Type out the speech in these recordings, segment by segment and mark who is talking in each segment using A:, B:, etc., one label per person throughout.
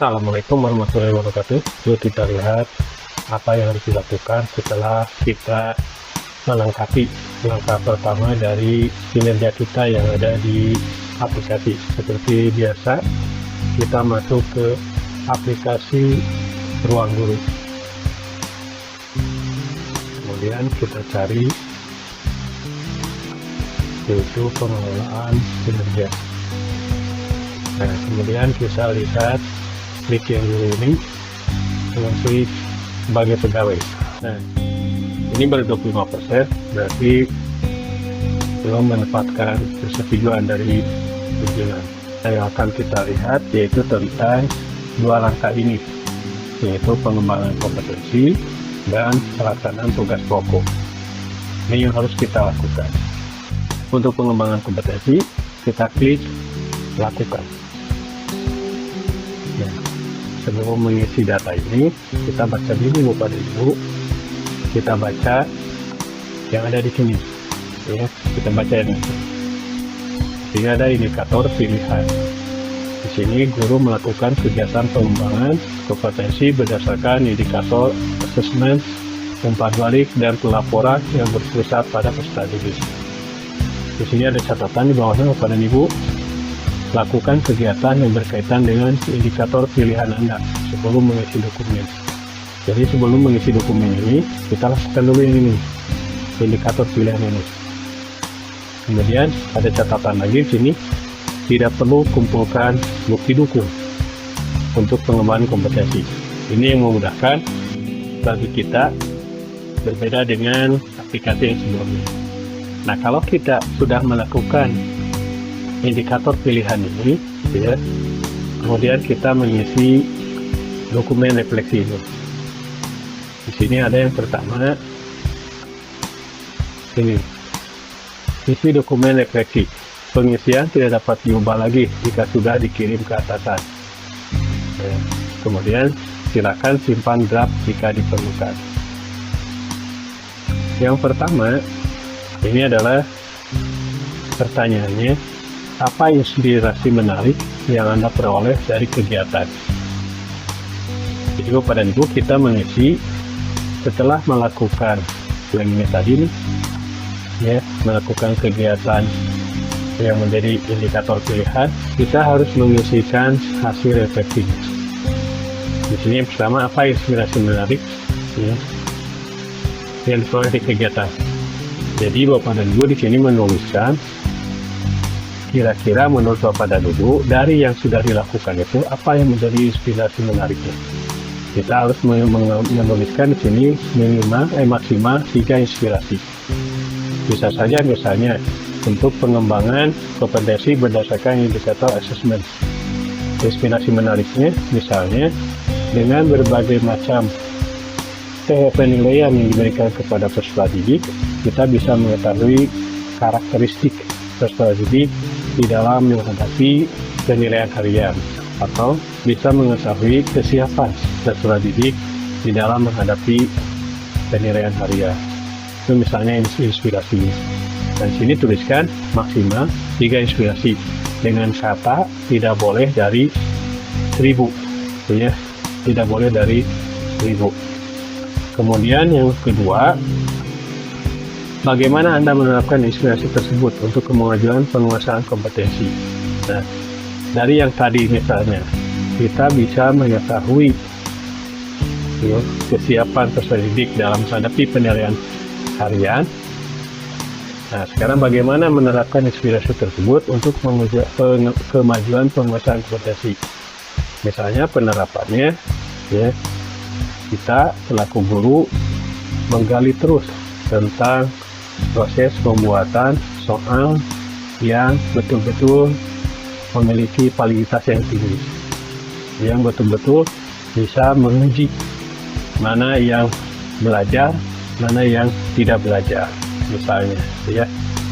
A: Assalamualaikum warahmatullahi wabarakatuh. Yuk kita lihat apa yang harus dilakukan setelah kita melengkapi langkah pertama dari kinerja kita yang ada di aplikasi. Seperti biasa, kita masuk ke aplikasi Ruang Guru. Kemudian kita cari yaitu pengelolaan kinerja. Nah, kemudian kita lihat klik yang dulu ini dengan klik sebagai pegawai. Nah, ini baru 25%, berarti belum mendapatkan persetujuan dari pimpinan. Yang akan kita lihat yaitu tentang dua langkah ini, yaitu pengembangan kompetensi dan pelaksanaan tugas pokok. Ini yang harus kita lakukan. Untuk pengembangan kompetensi, kita klik lakukan. Nah, sebelum mengisi data ini, kita baca dulu pada Ibu. Kita baca yang ada di sini. Ya, kita baca ini. Jadi ada indikator pilihan. Di sini guru melakukan kegiatan pengembangan kompetensi berdasarkan indikator asesmen, umpan balik, dan pelaporan yang berpusat pada peserta didik. Di sini ada catatan di bawahnya kepada Ibu. Lakukan kegiatan yang berkaitan dengan indikator pilihan Anda sebelum mengisi dokumen. Jadi sebelum mengisi dokumen ini, kita lakukan dulu yang ini, indikator pilihan ini. Kemudian ada catatan lagi di sini, tidak perlu kumpulkan bukti dukung untuk pengembangan kompetensi. Ini yang memudahkan bagi kita, berbeda dengan aplikasi yang sebelumnya. Nah, kalau kita sudah melakukan indikator pilihan ini, ya, kemudian kita mengisi dokumen refleksi ini. Di sini ada yang pertama, ini, isi dokumen refleksi. Pengisian tidak dapat diubah lagi jika sudah dikirim ke atasan. Ya, kemudian silakan simpan draft jika diperlukan. Yang pertama, ini adalah pertanyaannya, apa inspirasi menarik yang Anda peroleh dari kegiatan? Jadi pada Ibu kita mengisi setelah melakukan yang ini tadi nih, ya, melakukan kegiatan yang menjadi indikator pilihan, kita harus mengisikan hasil refleksinya. Di sini yang pertama, apa inspirasi menarik, ya, yang diperoleh di kegiatan. Jadi Bapak dan Ibu di sini menuliskan kira-kira menurut Bapak dan Ibu dari yang sudah dilakukan itu apa yang menjadi inspirasi menariknya. Kita harus menuliskan di sini maksimal 3 inspirasi. Bisa saja misalnya untuk pengembangan kompetensi berdasarkan indikator asesmen. Inspirasi menariknya misalnya dengan berbagai macam penilaian yang diberikan kepada peserta didik, kita bisa mengetahui karakteristik peserta didik di dalam menghadapi penilaian harian, atau bisa mengetahui kesiapan peserta didik di dalam menghadapi penilaian harian. Itu misalnya inspirasi. Dan sini tuliskan maksimal 3 inspirasi dengan kata tidak boleh dari 1000, ya, tidak boleh dari 1000. Kemudian yang kedua, bagaimana Anda menerapkan inspirasi tersebut untuk kemajuan penguasaan kompetensi? Nah, dari yang tadi misalnya, kita bisa mengetahui, ya, kesiapan peserta didik dalam menghadapi penilaian harian. Nah, sekarang bagaimana menerapkan inspirasi tersebut untuk kemajuan penguasaan kompetensi? Misalnya penerapannya, ya, kita selaku guru menggali terus tentang proses pembuatan soal yang betul-betul memiliki validitas yang tinggi, yang betul-betul bisa menguji mana yang belajar, mana yang tidak belajar, misalnya, ya.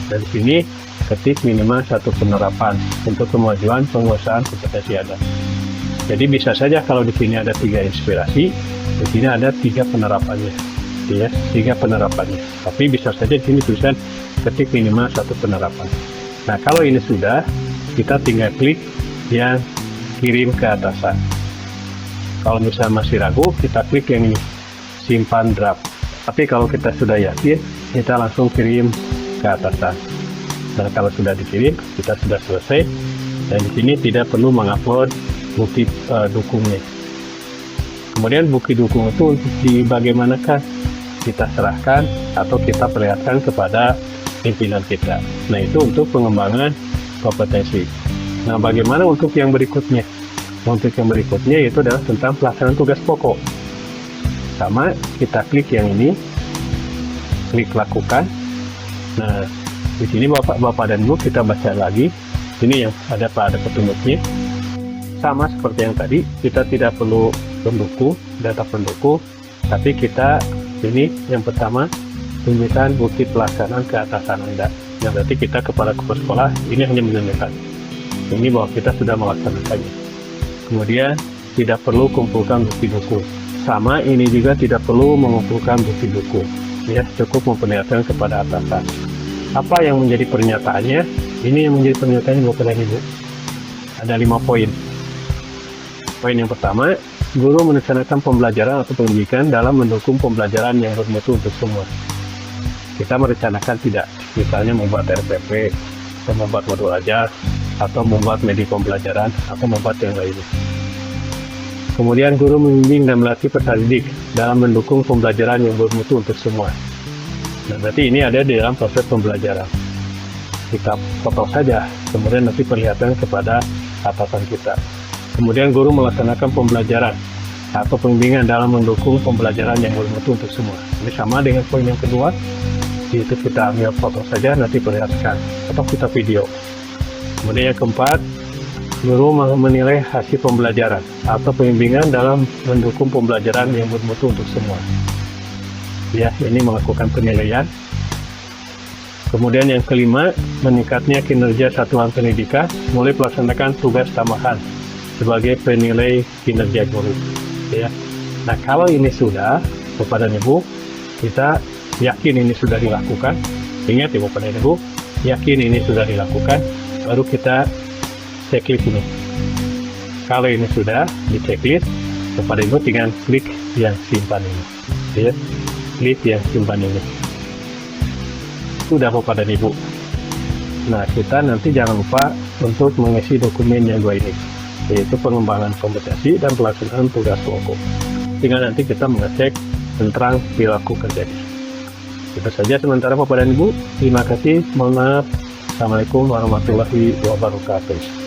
A: Dan di sini ketik minimal 1 penerapan untuk kemajuan penguasaan kompetensi Anda. Jadi bisa saja kalau di sini ada 3 inspirasi, di sini ada 3 penerapannya, ya, 3 penerapannya. Tapi bisa saja di sini tulisan ketik minimal 1 penerapan. Nah, kalau ini sudah, kita tinggal klik yang kirim ke atasan. Kalau misalnya masih ragu, kita klik yang ini, simpan draft. Tapi kalau kita sudah yakin, kita langsung kirim ke atasan. Dan kalau sudah dikirim, kita sudah selesai. Dan di sini tidak perlu mengupload bukti dukungnya. Kemudian bukti dukung itu untuk bagaimanakah kita serahkan atau kita perlihatkan kepada pimpinan kita. Nah, itu untuk pengembangan kompetensi. Nah, bagaimana untuk yang berikutnya? Untuk yang berikutnya itu adalah tentang pelaksanaan tugas pokok. Sama, kita klik yang ini, klik lakukan. Nah, di sini Bapak dan Ibu kita baca lagi. Ini yang ada pada petunjuknya. Sama seperti yang tadi, kita tidak perlu pendukung, data pendukung, tapi kita ini yang pertama tunjukkan bukti pelaksanaan ke atasan Anda. Yang berarti kita kepala sekolah ini hanya menunjukkan ini bahwa kita sudah melaksanakannya. Kemudian tidak perlu kumpulkan bukti dukung. Sama, ini juga tidak perlu mengumpulkan bukti dukung. Ya, cukup memperlihatkan kepada atasan. Apa yang menjadi pernyataannya? Ini yang menjadi pernyataannya Bapak dan Ibu. Ada 5 poin. Poin yang pertama, guru merencanakan pembelajaran atau pendidikan dalam mendukung pembelajaran yang bermutu untuk semua. Kita merencanakan tidak, misalnya membuat RPP, atau membuat modul ajar, atau membuat media pembelajaran, atau membuat yang lainnya. Kemudian guru membimbing dan melatih peserta didik dalam mendukung pembelajaran yang bermutu untuk semua. Nah, berarti ini ada di dalam proses pembelajaran. Kita foto saja, kemudian nanti perlihatkan kepada atasan kita. Kemudian guru melaksanakan pembelajaran atau pembimbingan dalam mendukung pembelajaran yang bermutu untuk semua. Ini sama dengan poin yang kedua, yaitu kita ambil foto saja, nanti perlihatkan, atau kita video. Kemudian yang keempat, guru menilai hasil pembelajaran atau pembimbingan dalam mendukung pembelajaran yang bermutu untuk semua. Ya, ini melakukan penilaian. Kemudian yang kelima, meningkatnya kinerja satuan pendidikan mulai melaksanakan tugas tambahan sebagai penilai kinerja guru. Ya. Nah, kalau ini sudah, Bapak dan Ibu, kita yakin ini sudah dilakukan. Ingat ya Bapak dan Ibu, yakin ini sudah dilakukan, baru kita checklist ini. Kalau ini sudah di checklist, Bapak dan Ibu tinggal klik yang simpan ini. Ya. Klik yang simpan ini. Sudah Bapak dan Ibu. Nah, kita nanti jangan lupa untuk mengisi dokumen yang dua ini, yaitu pengembangan kompetensi dan pelaksanaan tugas pokok. Tinggal nanti kita mengecek tentang perilaku kerja. Itu saja sementara Bapak dan Ibu. Terima kasih. Mohon maaf. Assalamualaikum warahmatullahi wabarakatuh.